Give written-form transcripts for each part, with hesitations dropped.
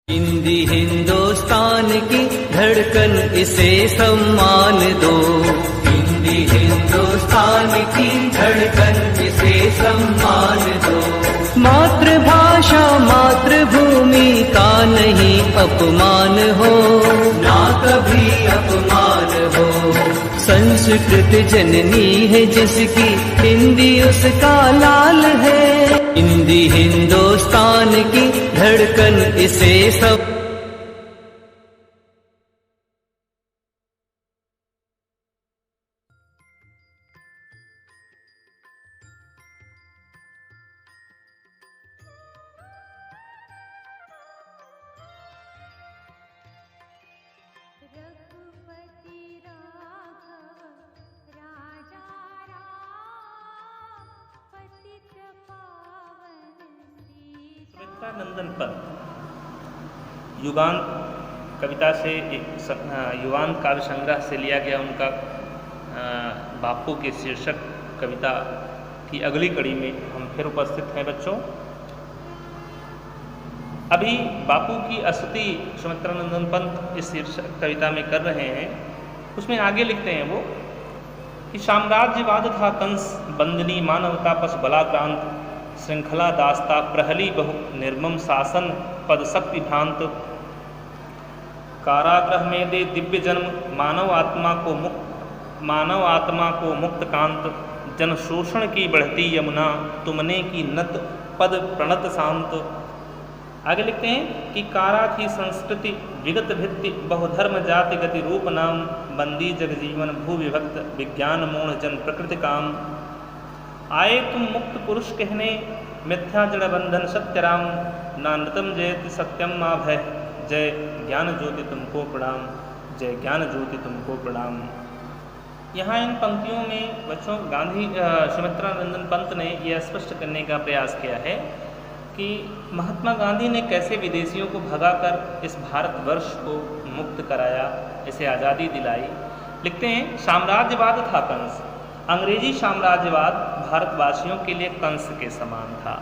हिंदी हिंदुस्तान की धड़कन, इसे सम्मान दो। हिंदी हिंदुस्तान की धड़कन, इसे सम्मान दो। मातृभाषा मातृभूमि का नहीं अपमान हो, ना कभी अपमान हो। संस्कृत जननी है जिसकी, हिंदी उसका लाल है। हिंदी हिंदुस्तान की धड़कन, इसे सब नंदन पंत युगान कविता से युवान काव्य संग्रह से लिया गया उनका बापू के शीर्षक कविता की अगली कड़ी में हम फिर उपस्थित हैं बच्चों। अभी बापू की स्तुति सुमित्रा नंदन पंत इस शीर्षक कविता में कर रहे हैं। उसमें आगे लिखते हैं वो कि साम्राज्यवाद था कंस, बंदनी मानवता पश बलाक्रांत। श्रृंखला दास्ता प्रहली बहु निर्मम शासन, पद शक्ति भ्रांत। कारागृह में दे दिव्य जन्म, मानव आत्मा को मुक्त कांत। जन शोषण की बढ़ती यमुना, तुमने की नत पद प्रणत शांत। आगे लिखते हैं कि कारा की संस्कृति विगत भित्ति, बहुधर्म जाति गति रूप नाम। बंदी जगजीवन भू विभक्त, विज्ञान मूढ़ जन प्रकृति काम। आए तुम मुक्त पुरुष कहने, मिथ्या जड़ बंधन सत्य राम। नानृतम जयति सत्यम माँ भय, जय ज्ञान ज्योति तुमको प्रणाम, जय ज्ञान ज्योति तुमको प्रणाम। यहाँ इन पंक्तियों में बच्चों गांधी सुमित्रा नंदन पंत ने यह स्पष्ट करने का प्रयास किया है कि महात्मा गांधी ने कैसे विदेशियों को भगाकर इस भारतवर्ष को मुक्त कराया, इसे आज़ादी दिलाई। लिखते हैं साम्राज्यवाद था कंस, अंग्रेजी साम्राज्यवाद भारतवासियों के लिए कंस के समान था,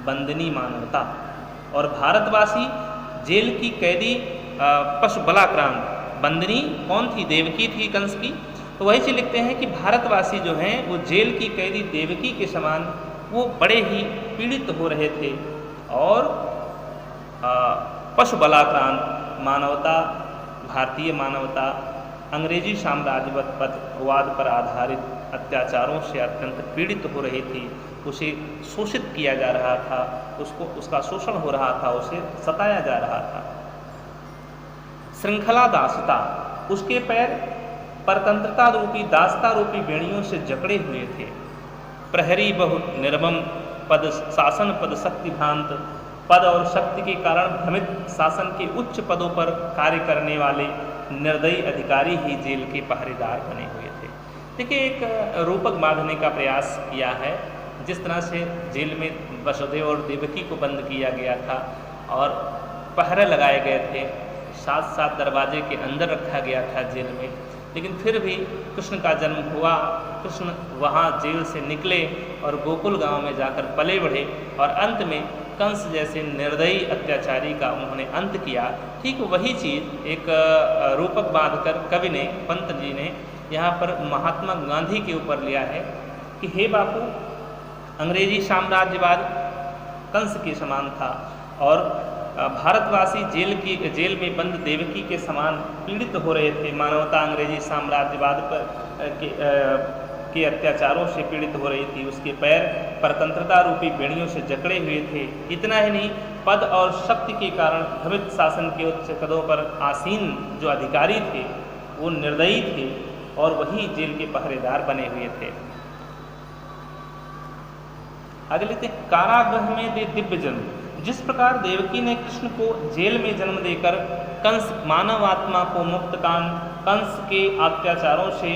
बंदनी मानवता। और भारतवासी जेल की कैदी पशु बलाक्रांत। बंदनी कौन थी? देवकी थी कंस की। तो वही से लिखते हैं कि भारतवासी जो हैं वो जेल की कैदी देवकी के समान वो बड़े ही पीड़ित हो रहे थे। और पशु बलाक्रांत मानवता, भारतीय मानवता अंग्रेजी साम्राज्यवाद पर आधारित अत्याचारों से अत्यंत पीड़ित हो रही थी। उसे शोषित किया जा रहा था, उसका शोषण हो रहा था, उसे सताया जा रहा था। श्रृंखला दासता, उसके पैर परतंत्रता रूपी दासता रूपी बेड़ियों से जकड़े हुए थे। प्रहरी बहुत निर्मम, पद शासन पद शक्ति भ्रांत। पद और शक्ति के कारण भ्रमित, शासन के उच्च पदों पर कार्य करने वाले निर्दयी अधिकारी ही जेल के पहरेदार बने हुए थे। देखिए, एक रूपक बांधने का प्रयास किया है। जिस तरह से जेल में वसुदेव और देवकी को बंद किया गया था और पहरे लगाए गए थे, 7 दरवाजे के अंदर रखा गया था जेल में, लेकिन फिर भी कृष्ण का जन्म हुआ। कृष्ण वहाँ जेल से निकले और गोकुल गांव में जाकर पले बढ़े और अंत में कंस जैसे निर्दयी अत्याचारी का उन्होंने अंत किया। ठीक वही चीज़ एक रूपक बांधकर कवि ने, पंत जी ने यहाँ पर महात्मा गांधी के ऊपर लिया है कि हे बापू, अंग्रेजी साम्राज्यवाद कंस के समान था और भारतवासी जेल में बंद देवकी के समान पीड़ित हो रहे थे। मानवता अंग्रेजी साम्राज्यवाद के अत्याचारों से पीड़ित हो रही थी। उसके पैर परतंत्रता रूपी बेड़ियों से जकड़े हुए थे। इतना ही नहीं, पद और शक्ति के कारण भ्रमित शासन के उच्च पदों पर आसीन जो अधिकारी थे वो निर्दयी थे और वही जेल के पहरेदार बने हुए थे। आगे लिखते हैं, कारागृह में दे दिव्य जन्म। जिस प्रकार देवकी ने कृष्ण को जेल में जन्म देकर कंस मानव आत्मा को मुक्त कंस के अत्याचारों से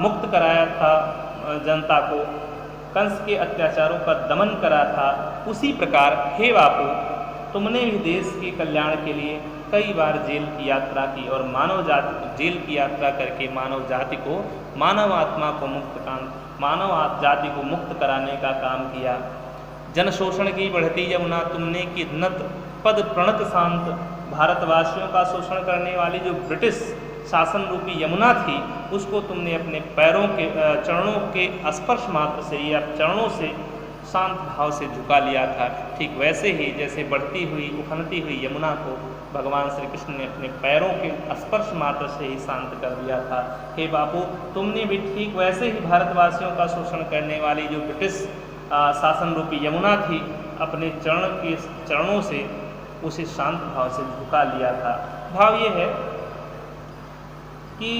मुक्त कराया था, जनता को कंस के अत्याचारों का दमन करा था, उसी प्रकार हे बापू, तुमने भी देश के कल्याण के लिए कई बार जेल की यात्रा की और जेल की यात्रा करके मानव जाति को, मानव आत्मा को मानव जाति को मुक्त कराने का काम किया। जन शोषण की बढ़ती यमुना तुमने की नत पद प्रणत शांत, भारतवासियों का शोषण करने वाली जो ब्रिटिश शासन रूपी यमुना थी, उसको तुमने अपने पैरों के चरणों के स्पर्श मात्र से या चरणों से शांत भाव से झुका लिया था। ठीक वैसे ही जैसे बढ़ती हुई उफनती हुई यमुना को भगवान श्री कृष्ण ने अपने पैरों के स्पर्श मात्र से ही शांत कर दिया था। हे बापू, तुमने भी ठीक वैसे ही भारतवासियों का शोषण करने वाली जो ब्रिटिश शासन रूपी यमुना थी, अपने चरणों से उसे शांत भाव से झुका लिया था। भाव ये है कि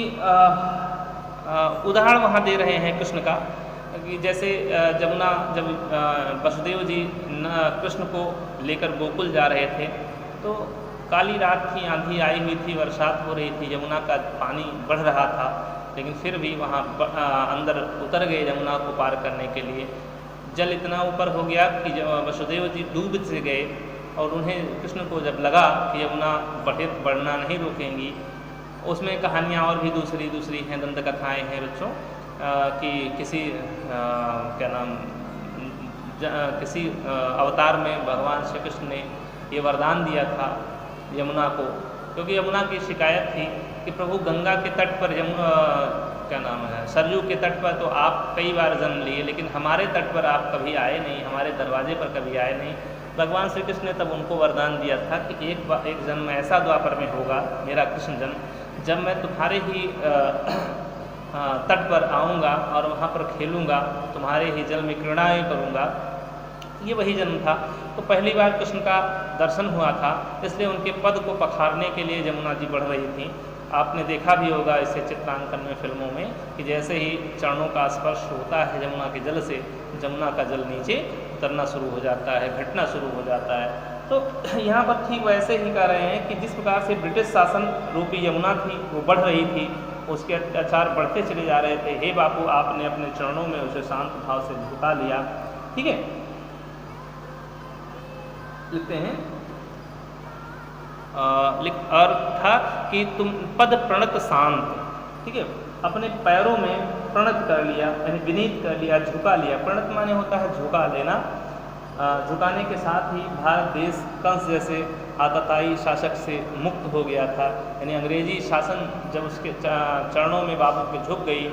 उदाहरण वहाँ दे रहे हैं कृष्ण का कि जैसे जमुना जब वसुदेव जी कृष्ण को लेकर गोकुल जा रहे थे, तो काली रात थी, आंधी आई हुई थी, बरसात हो रही थी, यमुना का पानी बढ़ रहा था, लेकिन फिर भी वहाँ अंदर उतर गए यमुना को पार करने के लिए। जल इतना ऊपर हो गया कि जब वसुदेव जी डूब से गए और उन्हें कृष्ण को जब लगा कि यमुना बढ़ना नहीं रोकेंगी, उसमें कहानियाँ और भी दूसरी हैं, दंत कथाएँ हैं बच्चों, कि किसी किसी अवतार में भगवान श्री कृष्ण ने ये वरदान दिया था यमुना को, क्योंकि यमुना की शिकायत थी कि प्रभु गंगा के तट पर सरयू के तट पर तो आप कई बार जन्म लिए, लेकिन हमारे तट पर आप कभी आए नहीं, हमारे दरवाजे पर कभी आए नहीं। भगवान श्री कृष्ण ने तब उनको वरदान दिया था कि एक जन्म ऐसा द्वापर में होगा, मेरा कृष्ण जन्म, जब मैं तुम्हारे ही तट पर आऊँगा और वहाँ पर खेलूँगा, तुम्हारे ही जल में क्रीड़ाएँ करूँगा। ये वही जन्म था। तो पहली बार कृष्ण का दर्शन हुआ था, इसलिए उनके पद को पखारने के लिए यमुना जी बढ़ रही थी। आपने देखा भी होगा इसे चित्रांकन में, फिल्मों में, कि जैसे ही चरणों का स्पर्श होता है यमुना के जल से, यमुना का जल नीचे उतरना शुरू हो जाता है, घटना शुरू हो जाता है। तो यहाँ पर ठीक वैसे ही कह रहे हैं कि जिस प्रकार से ब्रिटिश शासन रूपी यमुना थी वो बढ़ रही थी, उसके अत्याचार बढ़ते चले जा रहे थे, हे बापू आपने अपने चरणों में उसे शांत भाव से झुका लिया। ठीक है, लिखते हैं और था कि तुम पद प्रणत शांत, ठीक है, अपने पैरों में प्रणत कर लिया, यानी विनीत कर लिया, झुका लिया। प्रणत माने होता है झुका लेना। झुकाने के साथ ही भारत देश कंस जैसे आतताई शासक से मुक्त हो गया था, यानी अंग्रेजी शासन जब उसके चरणों में बाबू के झुक गई,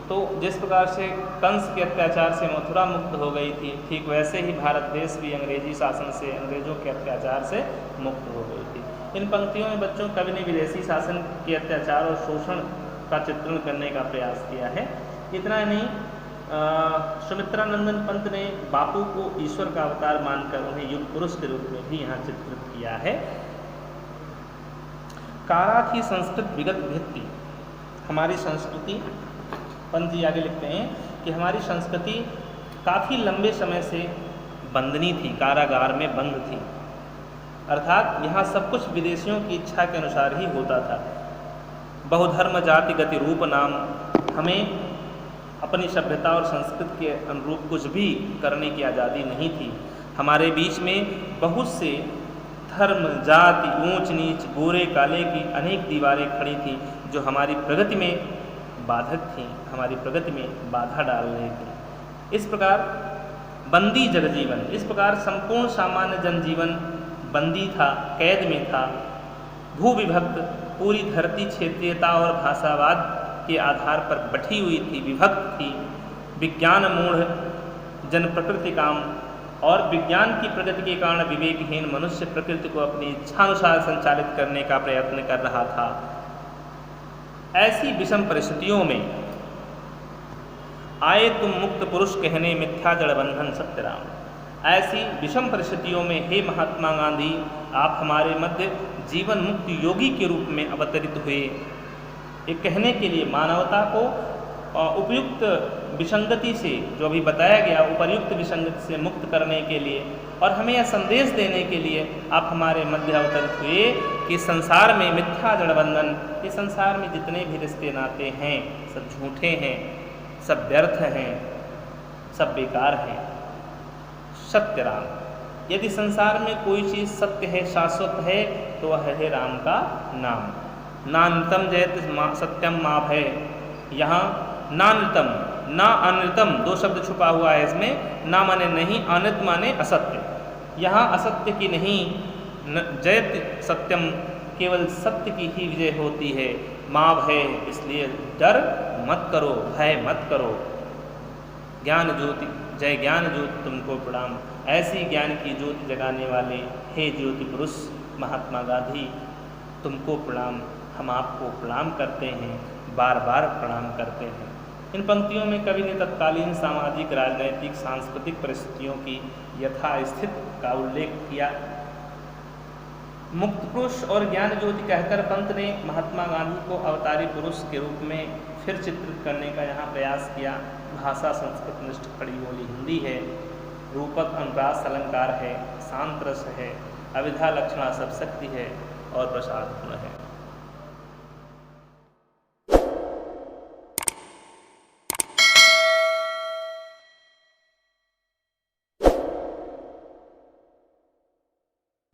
तो जिस प्रकार से कंस के अत्याचार से मथुरा मुक्त हो गई थी, ठीक वैसे ही भारत देश भी अंग्रेजी शासन से, अंग्रेजों के अत्याचार से मुक्त हो गई थी। इन पंक्तियों में बच्चों कवि ने विदेशी शासन के अत्याचार और शोषण का चित्रण करने का प्रयास किया है। इतना नहीं, सुमित्रानंदन पंत ने बापू को ईश्वर का अवतार मानकर उन्हें युग पुरुष के रूप में भी यहाँ चित्रित किया है। कारा की संस्कृत विगत भित्ति, हमारी संस्कृति, पंत जी आगे लिखते हैं कि हमारी संस्कृति काफ़ी लंबे समय से बंधनी थी, कारागार में बंद थी, अर्थात यहाँ सब कुछ विदेशियों की इच्छा के अनुसार ही होता था। बहुधर्म जाति गति रूप नाम, हमें अपनी सभ्यता और संस्कृति के अनुरूप कुछ भी करने की आज़ादी नहीं थी। हमारे बीच में बहुत से धर्म, जाति, ऊंच नीच, गोरे काले की अनेक दीवारें खड़ी थी जो हमारी प्रगति में बाधक थीं, हमारी प्रगति में बाधा डाल रही थी। इस प्रकार बंदी जगजीवन, इस प्रकार संपूर्ण सामान्य जनजीवन बंदी था, कैद में था। भू विभक्त पूरी धरती क्षेत्रीयता और भाषावाद के आधार पर बटी हुई थी, विभक्त थी। विज्ञान मूढ़ जन प्रकृति काम, और विज्ञान की प्रगति के कारण विवेकहीन मनुष्य प्रकृति को अपनी इच्छानुसार संचालित करने का प्रयत्न कर रहा था। ऐसी विषम परिस्थितियों में आए तुम मुक्त पुरुष कहने मिथ्या जड़ बंधन सत्यराम। ऐसी विषम परिस्थितियों में हे महात्मा गांधी, आप हमारे मध्य जीवन मुक्त योगी के रूप में अवतरित हुए। ये कहने के लिए मानवता को उपयुक्त विसंगति से, जो अभी बताया गया, उपर्युक्त विसंगति से मुक्त करने के लिए और हमें यह संदेश देने के लिए आप हमारे मध्य अवतरित हुए कि संसार में मिथ्या जड़बंधन, ये संसार में जितने भी रिश्ते नाते हैं सब झूठे हैं, सब व्यर्थ हैं, सब बेकार हैं। सत्य राम, यदि संसार में कोई चीज़ सत्य है, शाश्वत है, तो वह है राम का नाम। नानृतम जयत सत्यम मा भय, यहाँ नानृतम, ना अनृतम, दो शब्द छुपा हुआ है इसमें। ना माने नहीं, अनृत माने असत्य। यहाँ असत्य की नहीं, जयत सत्यम, केवल सत्य की ही विजय होती है। माँ भय, इसलिए डर मत करो, भय मत करो। ज्ञान ज्योति, जय ज्ञान ज्योति तुमको प्रणाम, ऐसी ज्ञान की ज्योति जगाने वाले हे ज्योति पुरुष महात्मा गांधी, तुमको प्रणाम। हम आपको प्रणाम करते हैं, बार बार प्रणाम करते हैं। इन पंक्तियों में कवि ने तत्कालीन सामाजिक, राजनैतिक, सांस्कृतिक परिस्थितियों की यथास्थिति का उल्लेख किया। मुक्त पुरुष और ज्ञान ज्योति कहकर पंत ने महात्मा गांधी को अवतारी पुरुष के रूप में फिर चित्रित करने का यहाँ प्रयास किया। भाषा संस्कृत निष्ठ खड़ी बोली हिंदी है, रूपक अनुप्रास अलंकार है, शांत रस है, अविधा लक्षणा सब शक्ति है और प्रसाद गुण है।